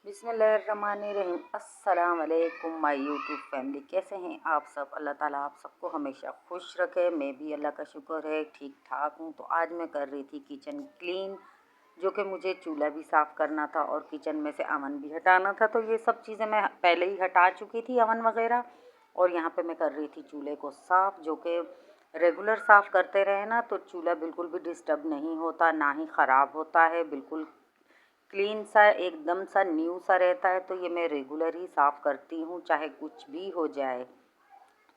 बिस्मिल्लाहिर्रहमानिर्रहीम। अस्सलाम वालेकुम माय यूट्यूब फैमिली, कैसे हैं आप सब। अल्लाह ताला आप सबको हमेशा खुश रखे। मैं भी अल्लाह का शुक्र है ठीक ठाक हूँ। तो आज मैं कर रही थी किचन क्लीन, जो कि मुझे चूल्हा भी साफ़ करना था और किचन में से अवन भी हटाना था। तो ये सब चीज़ें मैं पहले ही हटा चुकी थी, अवन वगैरह। और यहाँ पे मैं कर रही थी चूल्हे को साफ़, जो कि रेगुलर साफ़ करते रहे ना तो चूल्हा बिल्कुल भी डिस्टर्ब नहीं होता, ना ही ख़राब होता है, बिल्कुल क्लीन सा एकदम सा न्यू सा रहता है। तो ये मैं रेगुलर ही साफ़ करती हूँ, चाहे कुछ भी हो जाए।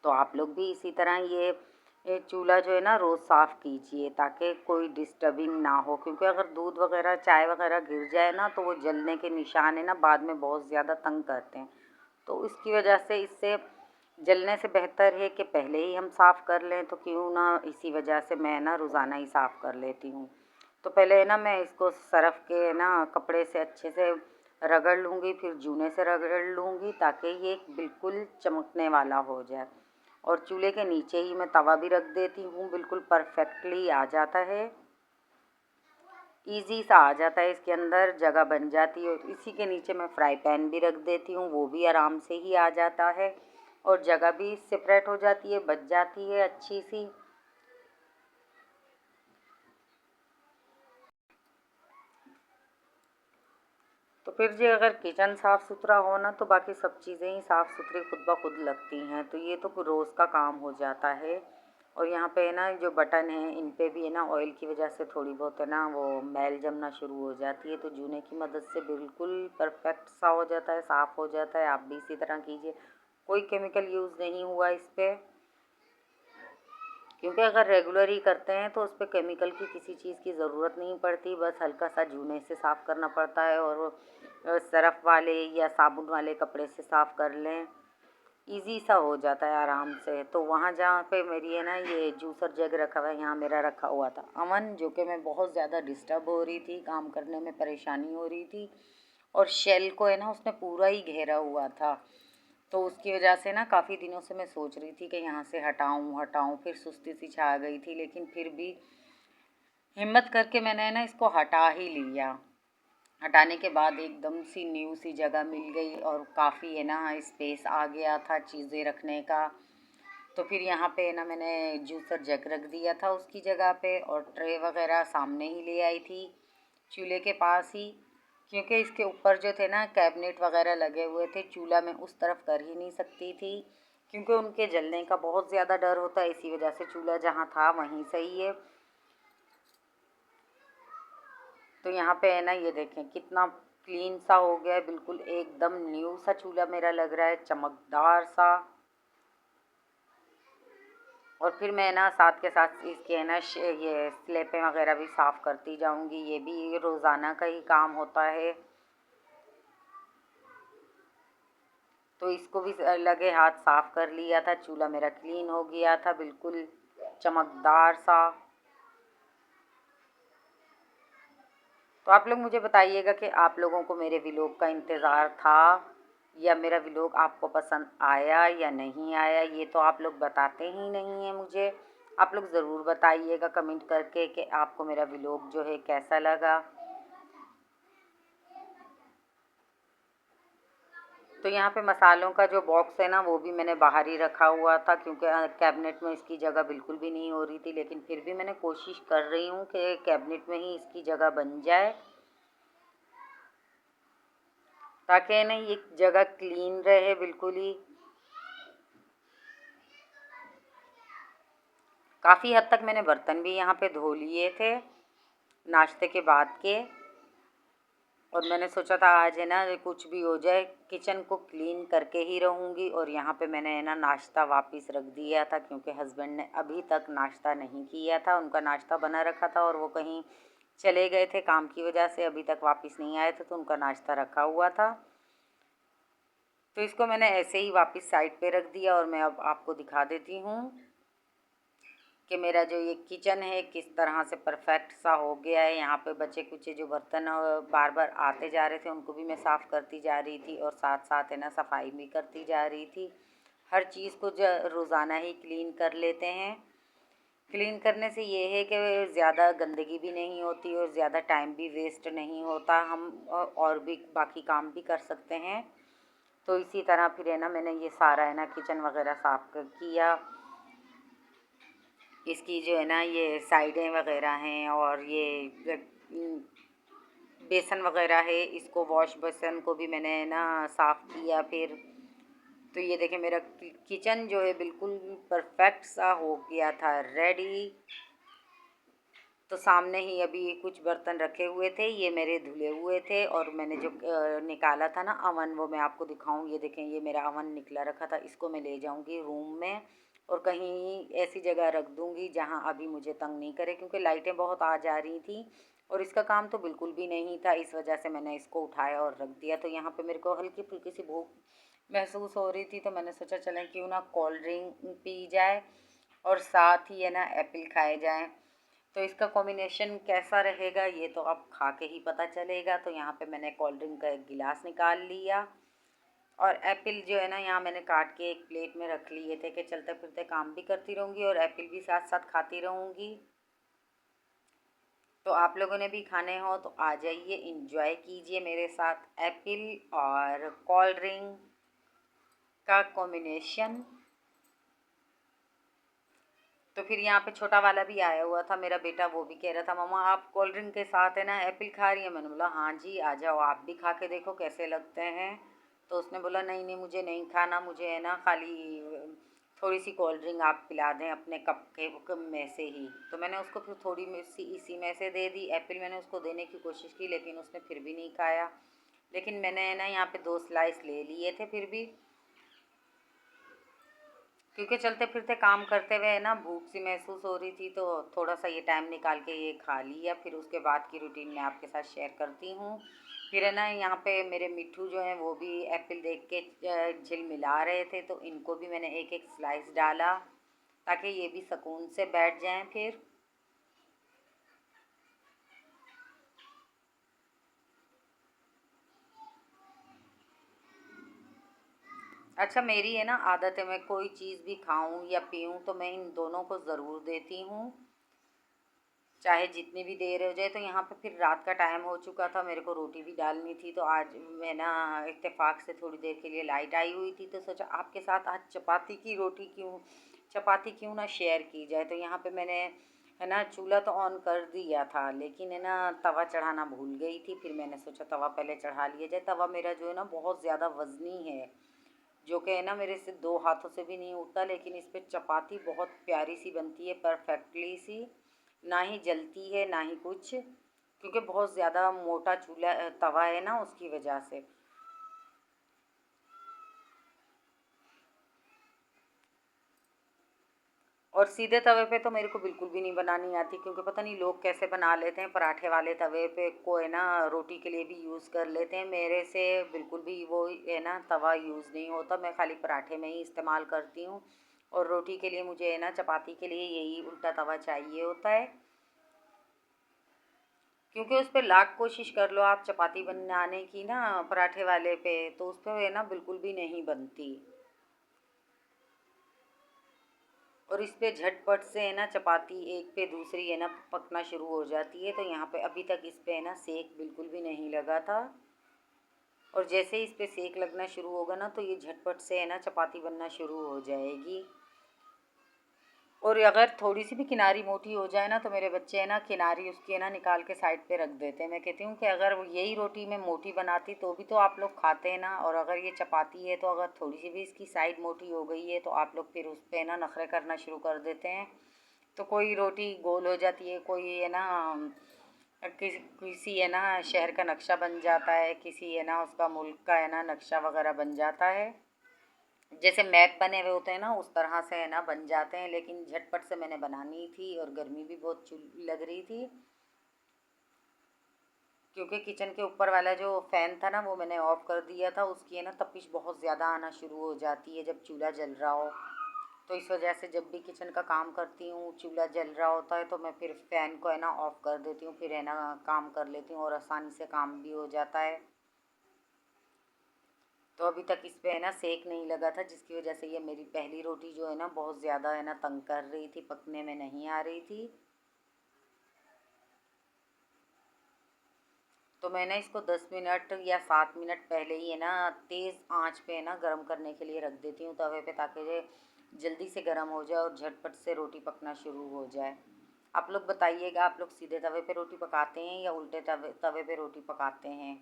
तो आप लोग भी इसी तरह ये चूल्हा जो है ना रोज़ साफ़ कीजिए, ताकि कोई डिस्टर्बिंग ना हो। क्योंकि अगर दूध वगैरह चाय वगैरह गिर जाए ना तो वो जलने के निशान है ना, बाद में बहुत ज़्यादा तंग करते हैं। तो इसकी वजह से इससे जलने से बेहतर है कि पहले ही हम साफ़ कर लें। तो क्यों ना, इसी वजह से मैं ना रोज़ाना ही साफ़ कर लेती हूँ। तो पहले है ना मैं इसको सरफ़ के ना कपड़े से अच्छे से रगड़ लूँगी, फिर जूने से रगड़ लूँगी, ताकि ये बिल्कुल चमकने वाला हो जाए। और चूल्हे के नीचे ही मैं तवा भी रख देती हूँ, बिल्कुल परफेक्टली आ जाता है, ईज़ी सा आ जाता है, इसके अंदर जगह बन जाती है। और इसी के नीचे मैं फ्राई पैन भी रख देती हूँ, वो भी आराम से ही आ जाता है और जगह भी सेपरेट हो जाती है, बच जाती है अच्छी सी। तो फिर जी अगर किचन साफ़ सुथरा हो ना तो बाकी सब चीज़ें ही साफ़ सुथरी खुद ब खुद लगती हैं। तो ये तो रोज़ का काम हो जाता है। और यहाँ पे है ना जो बटन है इन पे भी है ना ऑयल की वजह से थोड़ी बहुत है ना वो मैल जमना शुरू हो जाती है। तो जूने की मदद से बिल्कुल परफेक्ट सा हो जाता है, साफ़ हो जाता है। आप भी इसी तरह कीजिए, कोई केमिकल यूज़ नहीं हुआ इस पर। क्योंकि अगर रेगुलर ही करते हैं तो उस पर केमिकल की किसी चीज़ की ज़रूरत नहीं पड़ती, बस हल्का सा जूने से साफ़ करना पड़ता है। और सरफ़ वाले या साबुन वाले कपड़े से साफ़ कर लें, इजी सा हो जाता है आराम से। तो वहाँ जहाँ पे मेरी है ना ये जूसर जग रखा हुआ है, यहाँ मेरा रखा हुआ था अवन, जो कि मैं बहुत ज़्यादा डिस्टर्ब हो रही थी, काम करने में परेशानी हो रही थी। और शेल को है ना उसने पूरा ही घेरा हुआ था। तो उसकी वजह से ना काफ़ी दिनों से मैं सोच रही थी कि यहाँ से हटाऊँ, फिर सुस्ती सी छा गई थी, लेकिन फिर भी हिम्मत करके मैंने ना इसको हटा ही लिया। हटाने के बाद एकदम सी न्यू सी जगह मिल गई और काफ़ी है ना स्पेस आ गया था चीज़ें रखने का। तो फिर यहाँ पे है ना मैंने जूसर जग रख दिया था उसकी जगह पे, और ट्रे वगैरह सामने ही ले आई थी चूल्हे के पास ही। क्योंकि इसके ऊपर जो थे ना कैबिनेट वगैरह लगे हुए थे, चूल्हा मैं उस तरफ कर ही नहीं सकती थी, क्योंकि उनके जलने का बहुत ज़्यादा डर होता है। इसी वजह से चूल्हा जहाँ था वहीं सही है। तो यहाँ पे है ना ये देखें कितना क्लीन सा हो गया है, बिल्कुल एकदम न्यू सा चूल्हा मेरा लग रहा है, चमकदार सा। और फिर मैं ना साथ के साथ इसके है ना ये स्लेपें वगैरह भी साफ़ करती जाऊंगी, ये भी रोज़ाना का ही काम होता है। तो इसको भी लगे हाथ साफ़ कर लिया था, चूल्हा मेरा क्लीन हो गया था, बिल्कुल चमकदार सा। तो आप लोग मुझे बताइएगा कि आप लोगों को मेरे व्लॉग का इंतज़ार था या मेरा व्लॉग आपको पसंद आया या नहीं आया। ये तो आप लोग बताते ही नहीं हैं मुझे। आप लोग ज़रूर बताइएगा कमेंट करके कि आपको मेरा व्लॉग जो है कैसा लगा। तो यहाँ पे मसालों का जो बॉक्स है ना वो भी मैंने बाहर ही रखा हुआ था, क्योंकि कैबिनेट में इसकी जगह बिल्कुल भी नहीं हो रही थी। लेकिन फिर भी मैंने कोशिश कर रही हूँ कि कैबिनेट में ही इसकी जगह बन जाए, ताकि ना ये जगह क्लीन रहे बिल्कुल ही। काफ़ी हद तक मैंने बर्तन भी यहाँ पे धो लिए थे नाश्ते के बाद के। और मैंने सोचा था आज है ना कुछ भी हो जाए किचन को क्लीन करके ही रहूँगी। और यहाँ पे मैंने है ना नाश्ता वापस रख दिया था, क्योंकि हस्बैंड ने अभी तक नाश्ता नहीं किया था। उनका नाश्ता बना रखा था और वो कहीं चले गए थे काम की वजह से, अभी तक वापस नहीं आए थे, तो उनका नाश्ता रखा हुआ था। तो इसको मैंने ऐसे ही वापस साइड पे रख दिया। और मैं अब आपको दिखा देती हूँ कि मेरा जो ये किचन है किस तरह से परफेक्ट सा हो गया है। यहाँ पे बचे कुचे जो बर्तन बार बार आते जा रहे थे उनको भी मैं साफ़ करती जा रही थी, और साथ साथ है ना सफाई भी करती जा रही थी। हर चीज़ को रोज़ाना ही क्लीन कर लेते हैं। क्लीन करने से ये है कि ज़्यादा गंदगी भी नहीं होती और ज़्यादा टाइम भी वेस्ट नहीं होता, हम और भी बाकी काम भी कर सकते हैं। तो इसी तरह फिर है ना मैंने ये सारा है ना किचन वगैरह साफ़ किया। इसकी जो है ना ये साइडें वगैरह हैं और ये बेसन वगैरह है, इसको वॉश बेसन को भी मैंने ना साफ़ किया फिर। तो ये देखें मेरा किचन जो है बिल्कुल परफेक्ट सा हो गया था रेडी। तो सामने ही अभी कुछ बर्तन रखे हुए थे, ये मेरे धुले हुए थे और मैंने जो निकाला था ना अवन, वो मैं आपको दिखाऊं। ये देखें ये मेरा अवन निकला रखा था, इसको मैं ले जाऊंगी रूम में और कहीं ऐसी जगह रख दूंगी जहां अभी मुझे तंग नहीं करे, क्योंकि लाइटें बहुत आ जा रही थी और इसका काम तो बिल्कुल भी नहीं था। इस वजह से मैंने इसको उठाया और रख दिया। तो यहाँ पे मेरे को हल्की फुल्की सी भूख महसूस हो रही थी, तो मैंने सोचा चलें क्यों ना कोल्ड ड्रिंक पी जाए और साथ ही है ना एप्पल खाए जाएँ। तो इसका कॉम्बिनेशन कैसा रहेगा ये तो अब खा के ही पता चलेगा। तो यहाँ पे मैंने कोल्ड ड्रिंक का एक गिलास निकाल लिया और एप्पल जो है ना यहाँ मैंने काट के एक प्लेट में रख लिए थे कि चलते फिरते काम भी करती रहूँगी और एप्पल भी साथ साथ खाती रहूँगी। तो आप लोगों ने भी खाने हो तो आ जाइए, इंजॉय कीजिए मेरे साथ एप्पल और कोल्ड ड्रिंक का कॉम्बिनेशन। तो फिर यहाँ पे छोटा वाला भी आया हुआ था, मेरा बेटा, वो भी कह रहा था मम्मा आप कोल्ड ड्रिंक के साथ है ना एप्पल खा रही हैं। मैंने बोला हाँ जी आ जाओ आप भी खा के देखो कैसे लगते हैं। तो उसने बोला नहीं नहीं मुझे नहीं खाना, मुझे है ना खाली थोड़ी सी कोल्ड ड्रिंक आप पिला दें अपने कप में से ही। तो मैंने उसको फिर थोड़ी सी इसी में से दे दी। एप्पल मैंने उसको देने की कोशिश की लेकिन उसने फिर भी नहीं खाया, लेकिन मैंने है ना यहाँ पे 2 स्लाइस ले लिए थे फिर भी, क्योंकि चलते फिरते काम करते हुए ना भूख सी महसूस हो रही थी। तो थोड़ा सा ये टाइम निकाल के ये खा लिया। फिर उसके बाद की रूटीन मैं आपके साथ शेयर करती हूँ। फिर है ना यहाँ पे मेरे मिट्ठू जो हैं वो भी एप्पल देख के झिलमिला रहे थे, तो इनको भी मैंने एक एक स्लाइस डाला ताकि ये भी सुकून से बैठ जाएं फिर। अच्छा मेरी है ना आदत है, मैं कोई चीज़ भी खाऊं या पीऊं तो मैं इन दोनों को ज़रूर देती हूँ, चाहे जितनी भी देर हो जाए। तो यहाँ पे फिर रात का टाइम हो चुका था, मेरे को रोटी भी डालनी थी। तो आज मैं ना इत्तेफाक से थोड़ी देर के लिए लाइट आई हुई थी, तो सोचा आपके साथ आज चपाती क्यों ना शेयर की जाए। तो यहाँ पे मैंने है ना चूल्हा तो ऑन कर दिया था लेकिन है ना तवा चढ़ाना भूल गई थी। फिर मैंने सोचा तवा पहले चढ़ा लिया जाए। तवा मेरा जो है ना बहुत ज़्यादा वज़नी है, जो कि है ना मेरे से 2 हाथों से भी नहीं उठता, लेकिन इस पर चपाती बहुत प्यारी सी बनती है, परफेक्टली सी, ना ही जलती है ना ही कुछ, क्योंकि बहुत ज़्यादा मोटा चूल्हा तवा है ना उसकी वजह से। और सीधे तवे पे तो मेरे को बिल्कुल भी नहीं बनानी आती, क्योंकि पता नहीं लोग कैसे बना लेते हैं। पराठे वाले तवे पे को है ना रोटी के लिए भी यूज़ कर लेते हैं, मेरे से बिल्कुल भी वो है ना तवा यूज़ नहीं होता। मैं खाली पराठे में ही इस्तेमाल करती हूँ और रोटी के लिए मुझे है ना चपाती के लिए यही उल्टा तवा चाहिए होता है, क्योंकि उस पर लाख कोशिश कर लो आप चपाती बनाने की ना पराठे वाले पे, तो उस पर है ना बिल्कुल भी नहीं बनती। और इस पे झटपट से है ना चपाती एक पे दूसरी है ना पकना शुरू हो जाती है। तो यहाँ पे अभी तक इस पे है ना सेक बिल्कुल भी नहीं लगा था, और जैसे ही इस पे सेक लगना शुरू होगा ना तो ये झटपट से है ना चपाती बनना शुरू हो जाएगी। और अगर थोड़ी सी भी किनारी मोटी हो जाए ना तो मेरे बच्चे है ना किनारी उसकी है ना निकाल के साइड पे रख देते हैं। मैं कहती हूँ कि अगर यही रोटी मैं मोटी बनाती तो भी तो आप लोग खाते हैं ना, और अगर ये चपाती है तो अगर थोड़ी सी भी इसकी साइड मोटी हो गई है तो आप लोग फिर उस पर ना नखरे करना शुरू कर देते हैं। तो कोई रोटी गोल हो जाती है, कोई है ना किसी है ना शहर का नक्शा बन जाता है, किसी है ना उसका मुल्क का है ना नक्शा वगैरह बन जाता है, जैसे मैप बने हुए होते हैं ना उस तरह से है ना बन जाते हैं। लेकिन झटपट से मैंने बनानी थी और गर्मी भी बहुत लग रही थी, क्योंकि किचन के ऊपर वाला जो फ़ैन था ना वो मैंने ऑफ़ कर दिया था। उसकी है ना तपिश बहुत ज़्यादा आना शुरू हो जाती है जब चूल्हा जल रहा हो। तो इस वजह से जब भी किचन का काम करती हूँ चूल्हा जल रहा होता है तो मैं फिर फ़ैन को है ना ऑफ़ कर देती हूँ, फिर है ना काम कर लेती हूँ और आसानी से काम भी हो जाता है। तो अभी तक इस पे है ना सेक नहीं लगा था, जिसकी वजह से ये मेरी पहली रोटी जो है ना बहुत ज़्यादा है ना तंग कर रही थी, पकने में नहीं आ रही थी। तो मैंने इसको 10 मिनट या 7 मिनट पहले ही है ना तेज़ आंच पे है ना गर्म करने के लिए रख देती हूँ तवे पे, ताकि ये जल्दी से गर्म हो जाए और झटपट से रोटी पकना शुरू हो जाए। आप लोग बताइएगा, आप लोग सीधे तवे पे रोटी पकाते हैं या उल्टे तवे तवे पे रोटी पकाते हैं?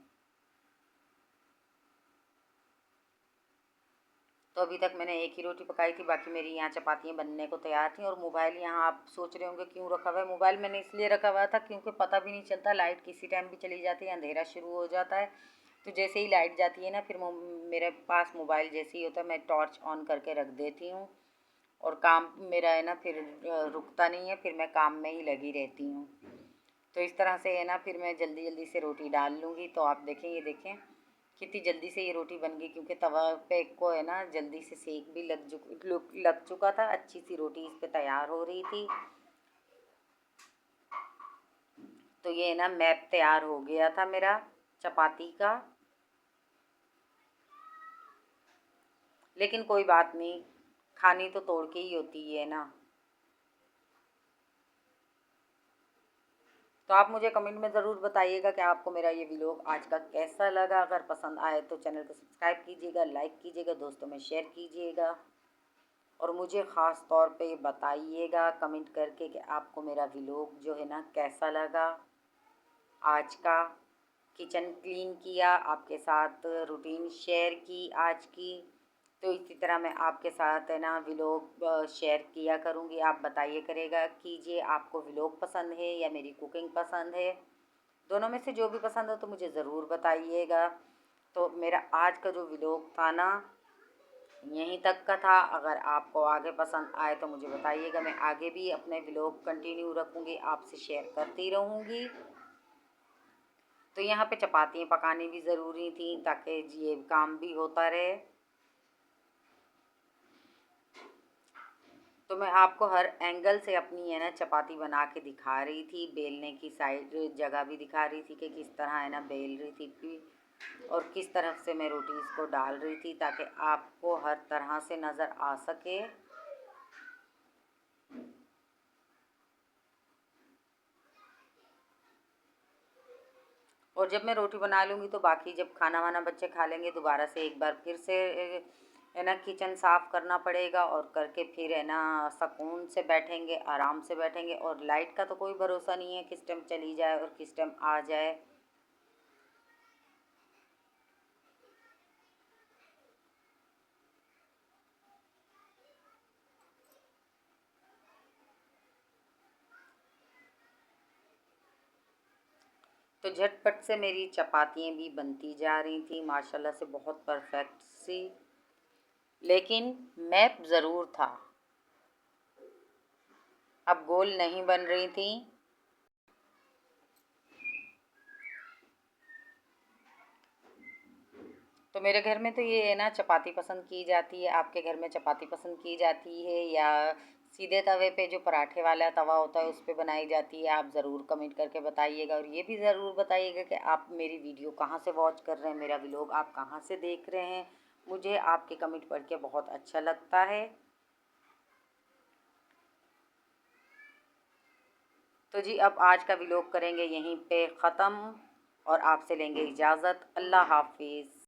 तो अभी तक मैंने एक ही रोटी पकाई थी, बाकी मेरी यहाँ चपातियाँ बनने को तैयार थी। और मोबाइल यहाँ आप सोच रहे होंगे क्यों रखा हुआ है। मोबाइल मैंने इसलिए रखा हुआ था क्योंकि पता भी नहीं चलता, लाइट किसी टाइम भी चली जाती है, अंधेरा शुरू हो जाता है। तो जैसे ही लाइट जाती है ना, फिर मेरे पास मोबाइल जैसे ही होता है मैं टॉर्च ऑन करके रख देती हूँ, और काम मेरा है ना फिर रुकता नहीं है, फिर मैं काम में ही लगी रहती हूँ। तो इस तरह से है ना फिर मैं जल्दी जल्दी से रोटी डाल लूँगी। तो आप देखें, ये देखें कितनी जल्दी से ये रोटी बन गई, क्योंकि तवा पे को है ना जल्दी से सेक भी लग चुका था। अच्छी सी रोटी इस पे तैयार हो रही थी। तो ये है ना मैप तैयार हो गया था मेरा चपाती का। लेकिन कोई बात नहीं, खानी तो तोड़ के ही होती है ना। तो आप मुझे कमेंट में ज़रूर बताइएगा कि आपको मेरा ये व्लॉग आज का कैसा लगा। अगर पसंद आए तो चैनल को सब्सक्राइब कीजिएगा, लाइक कीजिएगा, दोस्तों में शेयर कीजिएगा। और मुझे ख़ास तौर पे बताइएगा कमेंट करके कि आपको मेरा व्लॉग जो है ना कैसा लगा। आज का किचन क्लीन किया, आपके साथ रूटीन शेयर की आज की। तो इसी तरह मैं आपके साथ है ना व्लॉग शेयर किया करूँगी। आप बताइए करेगा कीजिए, आपको व्लॉग पसंद है या मेरी कुकिंग पसंद है। दोनों में से जो भी पसंद हो तो मुझे ज़रूर बताइएगा। तो मेरा आज का जो व्लॉग था ना यहीं तक का था। अगर आपको आगे पसंद आए तो मुझे बताइएगा, मैं आगे भी अपने व्लॉग कंटिन्यू रखूँगी, आपसे शेयर करती रहूँगी। तो यहाँ पे चपातियाँ पकानी भी ज़रूरी थी ताकि ये काम भी होता रहे। तो मैं आपको हर एंगल से अपनी है ना चपाती बना के दिखा रही थी, बेलने की साइड जगह भी दिखा रही थी कि किस तरह है ना बेल रही थी, और किस तरफ से मैं रोटी इसको डाल रही थी, ताकि आपको हर तरह से नज़र आ सके। और जब मैं रोटी बना लूँगी तो बाकी जब खाना वाना बच्चे खा लेंगे, दोबारा से एक बार फिर से है ना किचन साफ़ करना पड़ेगा, और करके फिर है ना सुकून से बैठेंगे, आराम से बैठेंगे। और लाइट का तो कोई भरोसा नहीं है, किस टाइम चली जाए और किस टाइम आ जाए। तो झटपट से मेरी चपातियाँ भी बनती जा रही थी माशाल्लाह से, बहुत परफेक्ट सी। लेकिन मैप ज़रूर था, अब गोल नहीं बन रही थी। तो मेरे घर में तो ये है ना चपाती पसंद की जाती है। आपके घर में चपाती पसंद की जाती है या सीधे तवे पे जो पराठे वाला तवा होता है उस पे बनाई जाती है? आप ज़रूर कमेंट करके बताइएगा। और ये भी ज़रूर बताइएगा कि आप मेरी वीडियो कहाँ से वॉच कर रहे हैं, मेरा व्लॉग आप कहाँ से देख रहे हैं। मुझे आपके कमेंट पढ़ के बहुत अच्छा लगता है। तो जी अब आज का व्लॉग करेंगे यहीं पे ख़त्म, और आपसे लेंगे इजाज़त। अल्लाह हाफिज़।